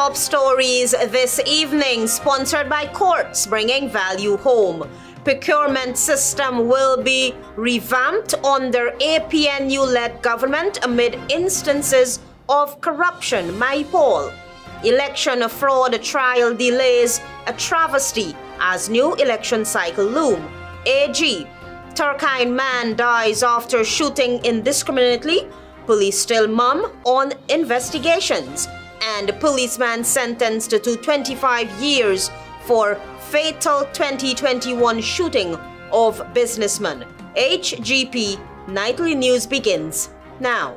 top stories this evening, sponsored by Courts Bringing Value Home. Procurement system will be revamped under APNU-led government amid instances of corruption. MAHIPAUL. Election fraud trial delays a travesty as new election cycle loom. AG. Turkeyyen man dies after shooting indiscriminately. Police still mum on investigations. And policeman sentenced to 25 years for fatal 2021 shooting of businessman. HGP Nightly News begins now.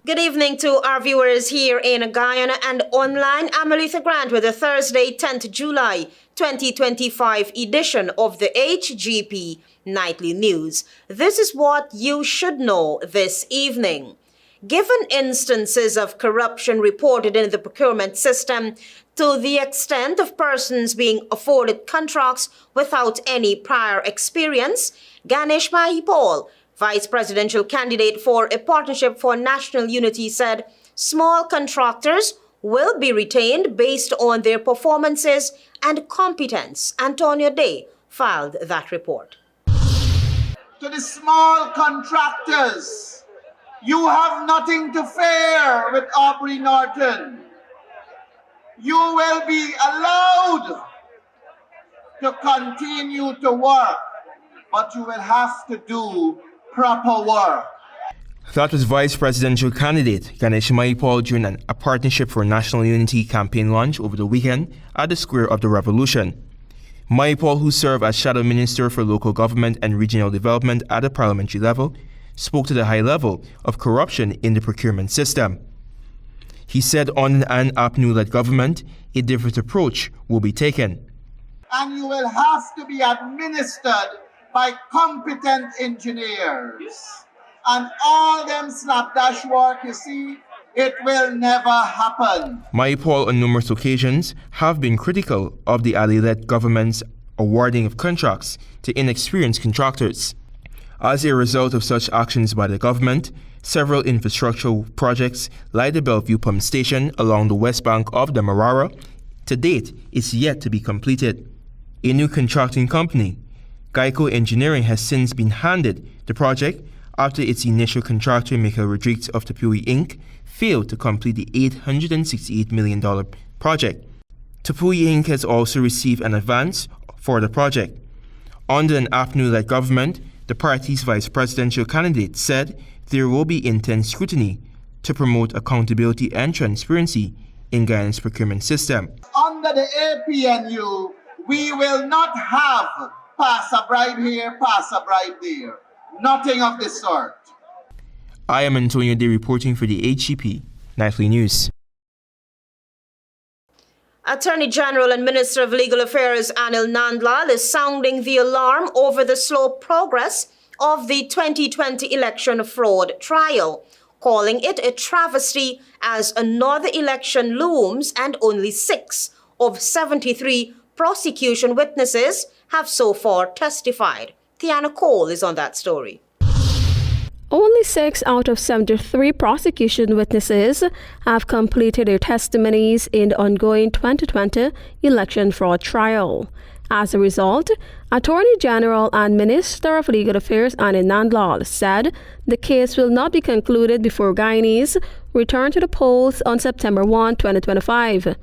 Good evening to our viewers here in Guyana and online. I'm ALETHEA Grant with the Thursday, 10th July 2025 edition of the HGP Nightly News. This is what you should know this evening. Given instances of corruption reported in the procurement system to the extent of persons being afforded contracts without any prior experience, Ganesh MAHIPAUL, Vice Presidential candidate for a Partnership for National Unity, said small contractors will be retained based on their performances and competence. Antonio Day filed that report. To the small contractors, you have nothing to fear with Aubrey Norton. You will be allowed to continue to work, but you will have to do proper work. That was Vice Presidential candidate Ganesh MAHIPAUL during a Partnership for National Unity campaign launch over the weekend at the Square of the Revolution. MAHIPAUL, who served as Shadow Minister for Local Government and Regional Development at the parliamentary level, spoke to the high level of corruption in the procurement system. He said on an APNU-led government, a different approach will be taken. And you will have to be administered by competent engineers. And all them slapdash work, you see, it will never happen. MAHIPAUL on numerous occasions have been critical of the Ali-led government's awarding of contracts to inexperienced contractors. As a result of such actions by the government, several infrastructural projects like the Bellevue Pump Station along the west bank of the Marara, to date, is yet to be completed. A new contracting company, Geico Engineering, has since been handed the project after its initial contractor, Michael Rodriguez of Tupui Inc., failed to complete the $868 million project. Tupui Inc. has also received an advance for the project. Under an APNU-led government, the party's vice presidential candidate said there will be intense scrutiny to promote accountability and transparency in Guyana's procurement system. Under the APNU, we will not have pass a bribe here, pass a bribe there. Nothing of the sort. I am Antonio Day reporting for the HGP Nightly News. Attorney General and Minister of Legal Affairs Anil Nandlal is sounding the alarm over the slow progress of the 2020 election fraud trial, calling it a travesty as another election looms and only 6 of 73 prosecution witnesses have so far testified. Tiana Cole is on that story. Only 6 out of 73 prosecution witnesses have completed their testimonies in the ongoing 2020 election fraud trial. As a result, Attorney General and Minister of Legal Affairs Anil Nandlal said the case will not be concluded before Guyanese return to the polls on September 1, 2025.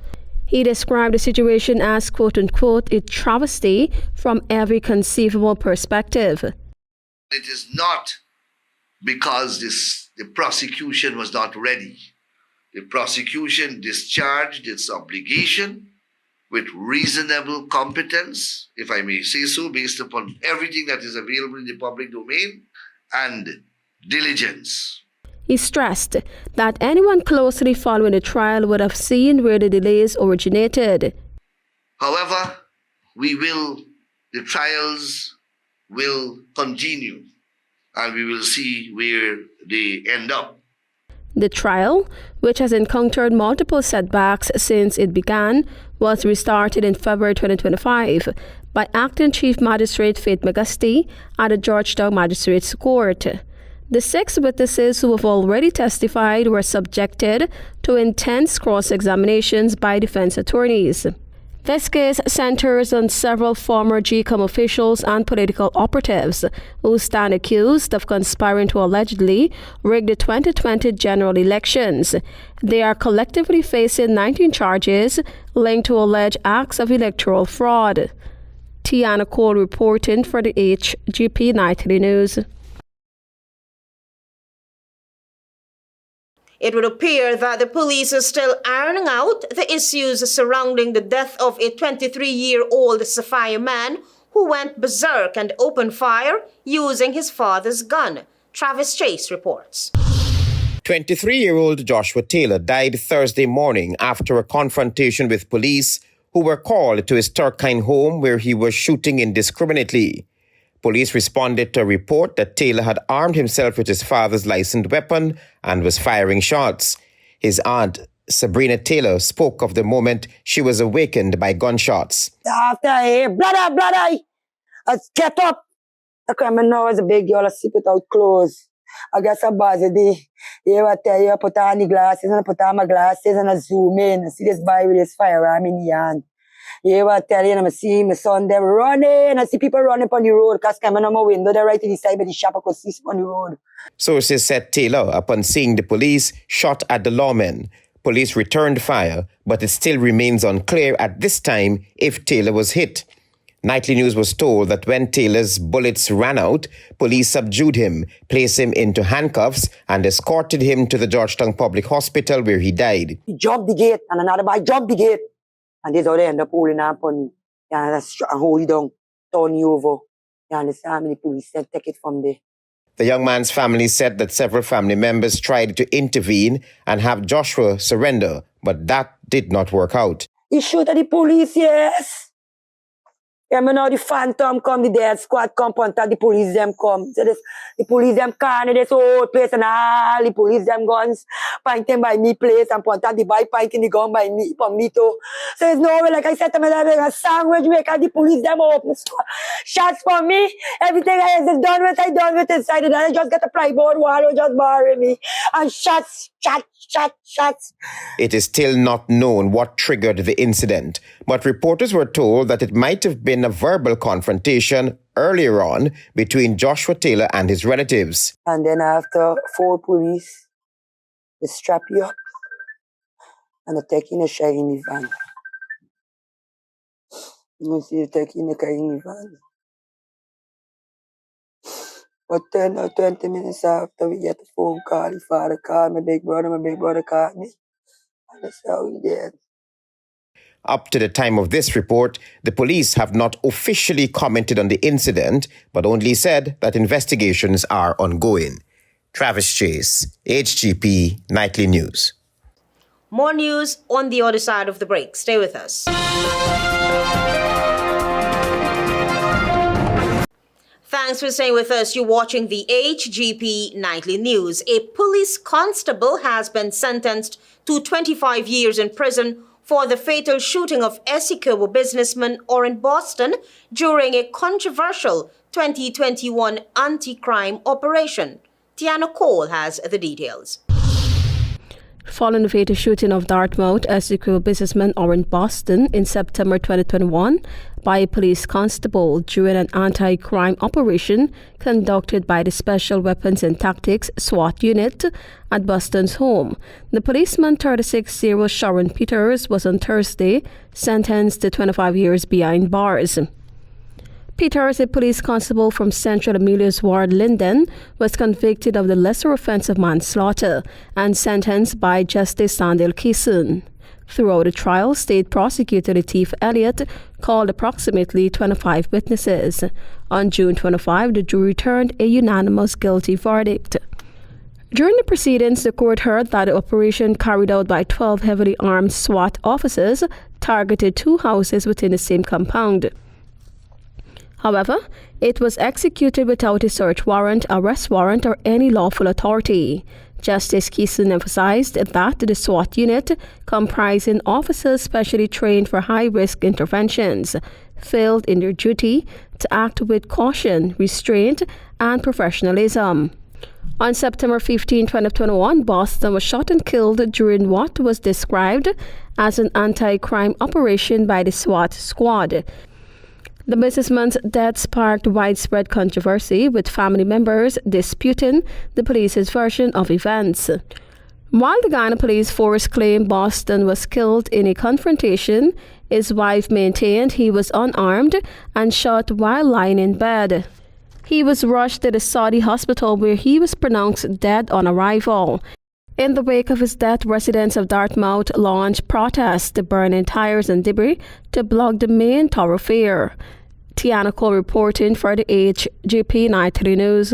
He described the situation as, quote-unquote, a travesty from every conceivable perspective. It is not because the prosecution was not ready. The prosecution discharged its obligation with reasonable competence, if I may say so, based upon everything that is available in the public domain, and diligence. He stressed that anyone closely following the trial would have seen where the delays originated. However, the trials will continue, and we will see where they end up. The trial, which has encountered multiple setbacks since it began, was restarted in February 2025 by Acting Chief Magistrate Faith McGusty at the Georgetown Magistrates Court. The 6 witnesses who have already testified were subjected to intense cross-examinations by defense attorneys. This case centers on several former GCOM officials and political operatives who stand accused of conspiring to allegedly rig the 2020 general elections. They are collectively facing 19 charges linked to alleged acts of electoral fraud. Tiana Cole reporting for the HGP Nightly News. It would appear that the police is still ironing out the issues surrounding the death of a 23-year-old Sapphire man who went berserk and opened fire using his father's gun. Travis Chase reports. 23-year-old Joshua Taylor died Thursday morning after a confrontation with police who were called to his Turkeyene home where he was shooting indiscriminately. Police responded to a report that Taylor had armed himself with his father's licensed weapon and was firing shots. His aunt, Sabrina Taylor, spoke of the moment she was awakened by gunshots. After I hear, brother, get up. I come in now as a big girl, I sleep without clothes. I got some bars a day. I tell you, I put on the glasses and I put on my glasses and I zoom in and see this boy with his firearm in the hand. I tell you, and I see my son there running. I see people running on the road because coming on my window, they're right to the side of the shop. I could see on the road. Sources said Taylor, upon seeing the police, shot at the lawman. Police returned fire, but it still remains unclear at this time if Taylor was hit. Nightly News was told that when Taylor's bullets ran out, police subdued him, placed him into handcuffs, and escorted him to the Georgetown Public Hospital where he died. He jumped the gate, and another boy jumped the gate. And this is how they end up holding up on me. And hold you down, turn you over. You understand me? The police said take it from there. The young man's family said that several family members tried to intervene and have Joshua surrender, but that did not work out. He shoot at the police, yes. Yeah, now the phantom come, the death squad come, and the police them come. So the police them carne this whole place and all the police them guns pointing by me place and point at the boy pointing the gun by me, for me too. So it's no way, like I said to me, a sandwich maker, the police them open shots for me. Everything I done with inside it. And I just got a plyboard wall who just bury me. And shots. It is still not known what triggered the incident, but reporters were told that it might have been a verbal confrontation earlier on between Joshua Taylor and his relatives. And then after 4 police, they strap you up and they take in a shiny van. You see, they take in a shiny van. But 10 or 20 minutes after we get the phone call, the father called my big brother called me. And that's how we did. Up to the time of this report, the police have not officially commented on the incident, but only said that investigations are ongoing. Travis Chase, HGP Nightly News. More news on the other side of the break. Stay with us. Thanks for staying with us. You're watching the HGP Nightly News. A police constable has been sentenced to 25 years in prison for the fatal shooting of Essequibo businessman Orrin Boston during a controversial 2021 anti-crime operation. Tiana Cole has the details. Following the fatal shooting of Dartmouth Essequibo businessman Orrin Boston in September 2021 by a police constable during an anti-crime operation conducted by the Special Weapons and Tactics SWAT unit at Boston's home, the policeman 36-year-old Sharon Peters was on Thursday sentenced to 25 years behind bars. Peters, a police constable from Central Amelia's Ward, Linden, was convicted of the lesser offense of manslaughter and sentenced by Justice Sandel Kison. Throughout the trial, State Prosecutor Lateef Elliott called approximately 25 witnesses. On June 25, the jury returned a unanimous guilty verdict. During the proceedings, the court heard that the operation carried out by 12 heavily armed SWAT officers targeted 2 houses within the same compound. However, it was executed without a search warrant, arrest warrant, or any lawful authority. Justice Keeson emphasized that the SWAT unit, comprising officers specially trained for high-risk interventions, failed in their duty to act with caution, restraint, and professionalism. On September 15, 2021, Boston was shot and killed during what was described as an anti-crime operation by the SWAT squad. The businessman's death sparked widespread controversy, with family members disputing the police's version of events. While the Ghana police force claimed Boston was killed in a confrontation, his wife maintained he was unarmed and shot while lying in bed. He was rushed to the Saudi hospital where he was pronounced dead on arrival. In the wake of his death, residents of Dartmouth launched protests, burning tires and debris to block the main thoroughfare. Tiana Cole reporting for the HGP Nightly News.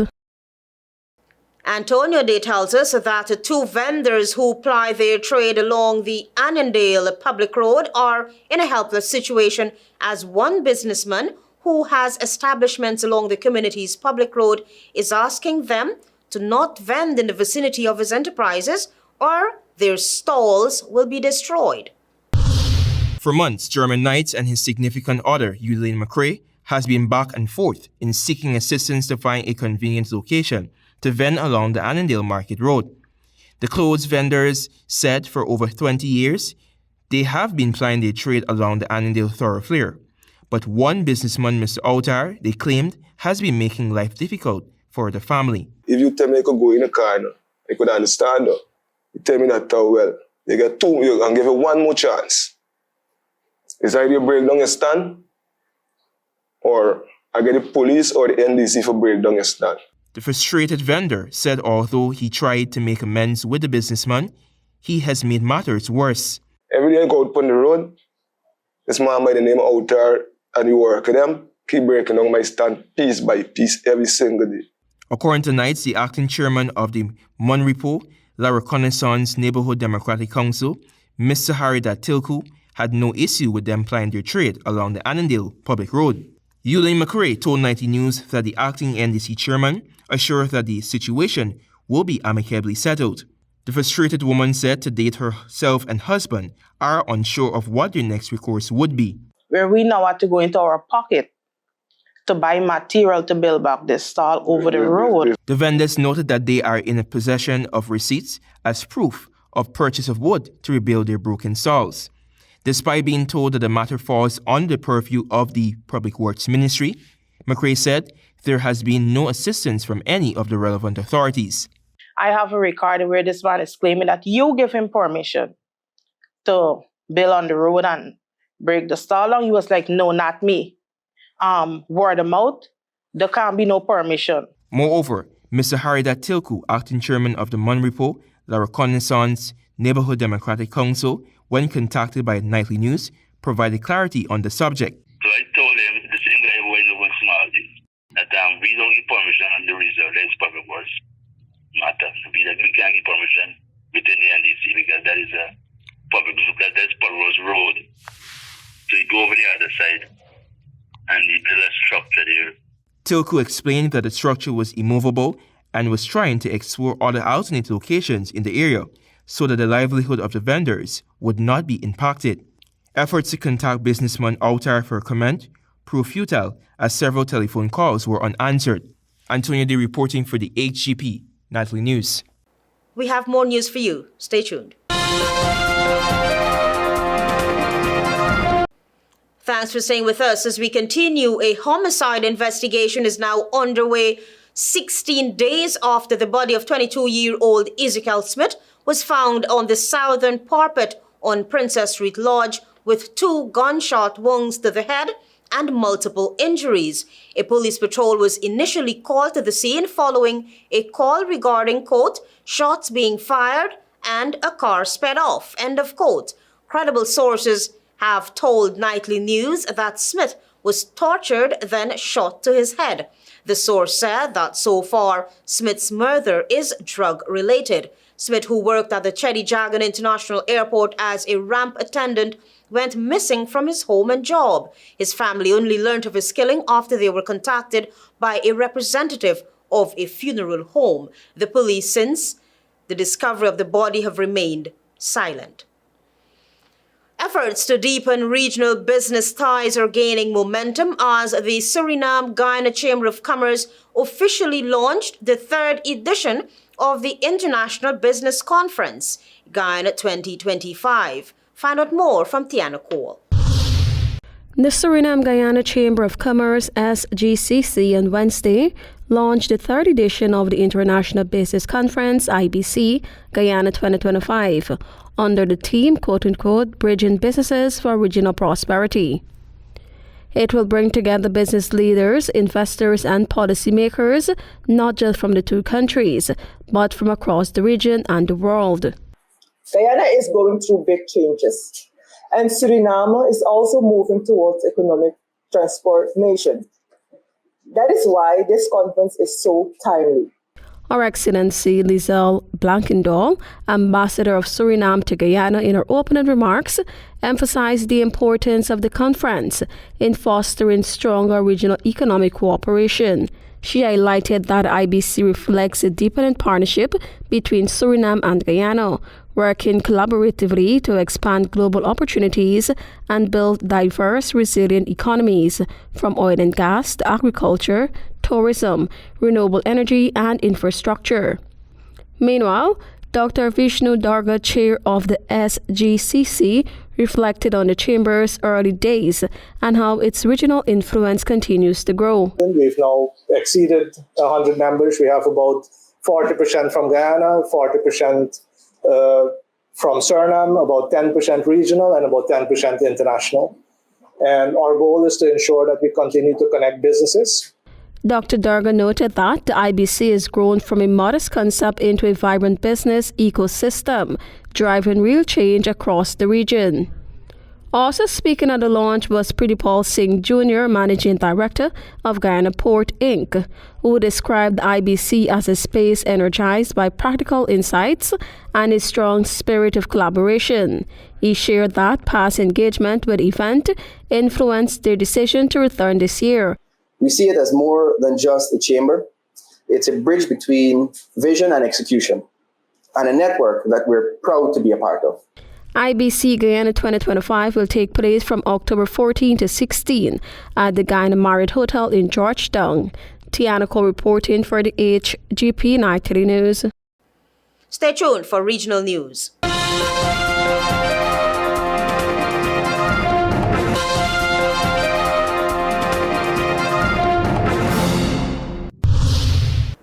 Antonio Day tells us that two vendors who ply their trade along the Annandale public road are in a helpless situation, as one businessman who has establishments along the community's public road is asking them to not vend in the vicinity of his enterprises or their stalls will be destroyed. For months, German Knights and his significant other, Elaine McCrae, has been back and forth in seeking assistance to find a convenient location to vend along the Annandale Market Road. The clothes vendors said for over 20 years, they have been plying their trade along the Annandale thoroughfare. But one businessman, Mr. Outar, they claimed, has been making life difficult for the family. If you tell me I could go in the car, I could understand. You tell me that well, you get two, you can give you one more chance. It's either you break down your stand, or I get the police or the NDC for break down your stand. The frustrated vendor said although he tried to make amends with the businessman, he has made matters worse. Every day I go out on the road, this man by the name of Outar and he work with them, keep breaking down my stand piece by piece every single day. According to Knights, the acting chairman of the MAHIPAUL, La Reconnaissance Neighborhood Democratic Council, Mr. Harry Tilku, had no issue with them plying their trade along the Annandale public road. Elaine McCrae told 90 News that the acting NDC chairman assured that the situation will be amicably settled. The frustrated woman said to date herself and husband are unsure of what their next recourse would be. Where we now have to go into our pocket to buy material to build back this stall over the road. The vendors noted that they are in a possession of receipts as proof of purchase of wood to rebuild their broken stalls. Despite being told that the matter falls under the purview of the Public Works Ministry, McCrae said there has been no assistance from any of the relevant authorities. I have a record where this man is claiming that you give him permission to build on the road and break the stall down. He was like, no, not me. Word of mouth, there can't be no permission. Moreover, Mr. Harry Tilku, acting chairman of the MAHIPAUL, La Reconnaissance Neighborhood Democratic Council, when contacted by Nightly News, provided clarity on the subject. So I told him, the same guy who went over small thing, that we don't give permission on the reserve, that's public works matter. We can't give permission within the NDC because that is a public, that's Purro's road. So you go over the other side and you build a structure there. Tilku explained that the structure was immovable and was trying to explore other alternate locations in the area so that the livelihood of the vendors would not be impacted. Efforts to contact businessman Outar for comment proved futile as several telephone calls were unanswered. Antonio Day reporting for the HGP Nightly News. We have more news for you. Stay tuned. Thanks for staying with us as we continue. A homicide investigation is now underway 16 days after the body of 22-year-old Ezekiel Smith was found on the southern parapet on Princess Street Lodge with 2 gunshot wounds to the head and multiple injuries. A police patrol was initially called to the scene following a call regarding, quote, shots being fired and a car sped off, end of quote. Credible sources have told Nightly News that Smith was tortured, then shot to his head. The source said that so far, Smith's murder is drug-related. Smith, who worked at the Cheddi Jagan International Airport as a ramp attendant, went missing from his home and job. His family only learned of his killing after they were contacted by a representative of a funeral home. The police since the discovery of the body have remained silent. Efforts to deepen regional business ties are gaining momentum as the Suriname-Guyana Chamber of Commerce officially launched the third edition of the International Business Conference, Guyana 2025. Find out more from Tiana Cole. The Suriname-Guyana Chamber of Commerce, SGCC, on Wednesday launched the third edition of the International Business Conference, IBC, Guyana 2025, under the theme, quote-unquote, Bridging Businesses for Regional Prosperity. It will bring together business leaders, investors, and policymakers, not just from the two countries, but from across the region and the world. Guyana is going through big changes, and Suriname is also moving towards economic transformation. That is why this conference is so timely. Her Excellency Lizelle Blankendal, Ambassador of Suriname to Guyana, in her opening remarks, emphasized the importance of the conference in fostering stronger regional economic cooperation. She highlighted that IBC reflects a deepening partnership between Suriname and Guyana, working collaboratively to expand global opportunities and build diverse, resilient economies, from oil and gas to agriculture, tourism, renewable energy, and infrastructure. Meanwhile, Dr. Vishnu Darga, chair of the SGCC, reflected on the Chamber's early days and how its regional influence continues to grow. We've now exceeded 100 members. We have about 40% from Guyana, 40% from Suriname, about 10% regional, and about 10% international. And our goal is to ensure that we continue to connect businesses. Dr. Darga noted that the IBC has grown from a modest concept into a vibrant business ecosystem, driving real change across the region. Also speaking at the launch was Pridipal Singh Jr., Managing Director of Guyana Port, Inc., who described the IBC as a space energized by practical insights and a strong spirit of collaboration. He shared that past engagement with the event influenced their decision to return this year. We see it as more than just a chamber. It's a bridge between vision and execution, and a network that we're proud to be a part of. IBC Guyana 2025 will take place from October 14 to 16 at the Guyana Marriott Hotel in Georgetown. Tiana Cole reporting for the HGP Nightly News. Stay tuned for regional news.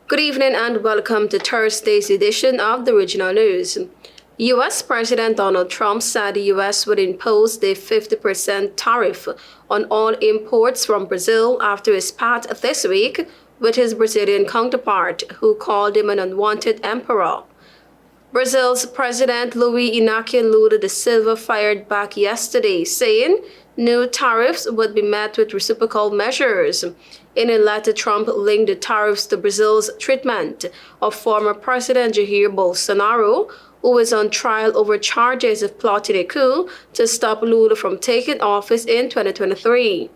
Good evening and welcome to Thursday's edition of the Regional News. U.S. President Donald Trump said the U.S. would impose the 50% tariff on all imports from Brazil after his spat this week with his Brazilian counterpart, who called him an unwanted emperor. Brazil's President Luiz Inácio Lula da Silva fired back yesterday, saying new tariffs would be met with reciprocal measures. In a letter, Trump linked the tariffs to Brazil's treatment of former President Jair Bolsonaro, who is on trial over charges of plotting a coup to stop Lula from taking office in 2023.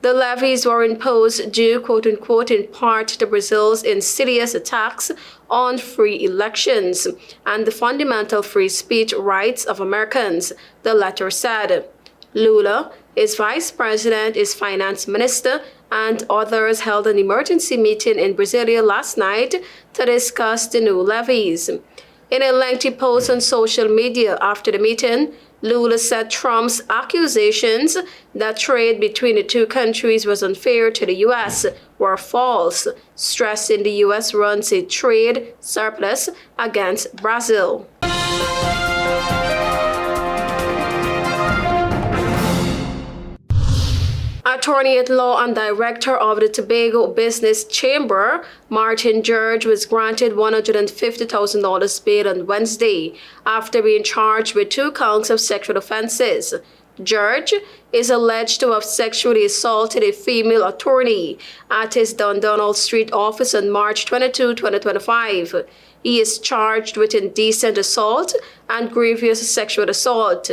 The levies were imposed due, quote-unquote, in part to Brazil's insidious attacks on free elections and the fundamental free speech rights of Americans, the letter said. Lula, his vice president, his finance minister, and others held an emergency meeting in Brasilia last night to discuss the new levies. In a lengthy post on social media after the meeting, Lula said Trump's accusations that trade between the two countries was unfair to the U.S. were false, stressing the U.S. runs a trade surplus against Brazil. Attorney-at-law and director of the Tobago Business Chamber, Martin George, was granted $150,000 bail on Wednesday after being charged with 2 counts of sexual offenses. George is alleged to have sexually assaulted a female attorney at his Dundonald Street office on March 22, 2025. He is charged with indecent assault and grievous sexual assault.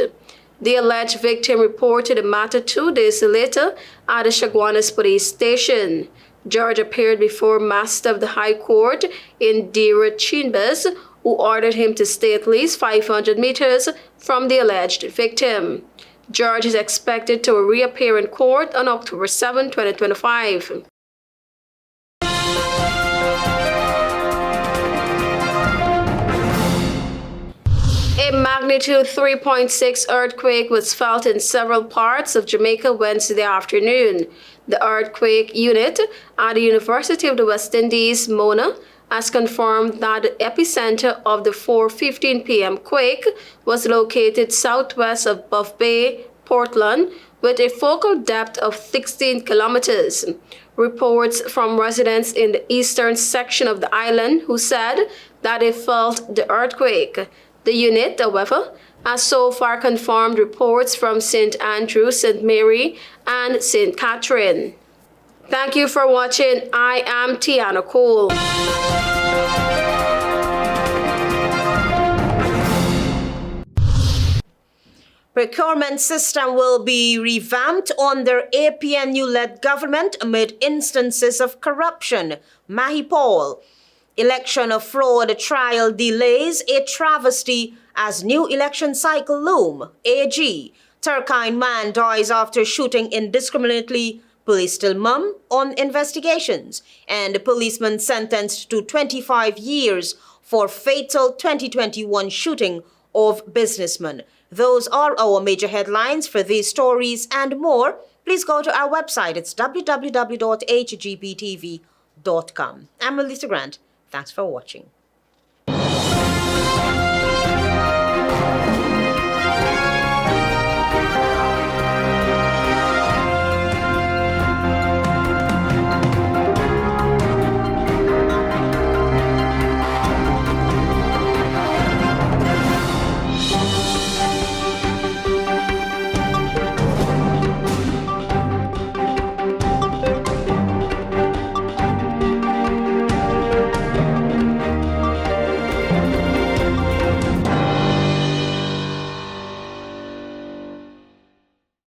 The alleged victim reported the matter 2 days later at the Chaguanas police station. George appeared before Master of the High Court in Indira Chambers, who who ordered him to stay at least 500 meters from the alleged victim. George is expected to reappear in court on October 7, 2025. A magnitude 3.6 earthquake was felt in several parts of Jamaica Wednesday afternoon. The earthquake unit at the University of the West Indies, Mona, has confirmed that the epicenter of the 4:15 p.m. quake was located southwest of Buff Bay, Portland, with a focal depth of 16 kilometers. Reports from residents in the eastern section of the island who said that they felt the earthquake. The unit, however, has so far confirmed reports from St. Andrew, St. Mary, and St. Catherine. Thank you for watching. I am Tiana Cole. Procurement system will be revamped under APNU-led government amid instances of corruption. MAHIPAUL. Election of fraud trial delays a travesty as new election cycle loom. AG. Turkeyene man dies after shooting indiscriminately. Police still mum on investigations. And policeman sentenced to 25 years for fatal 2021 shooting of businessman. Those are our major headlines. For these stories and more, please go to our website. It's www.hgptv.com. I'm Melissa Grant. Thanks for watching.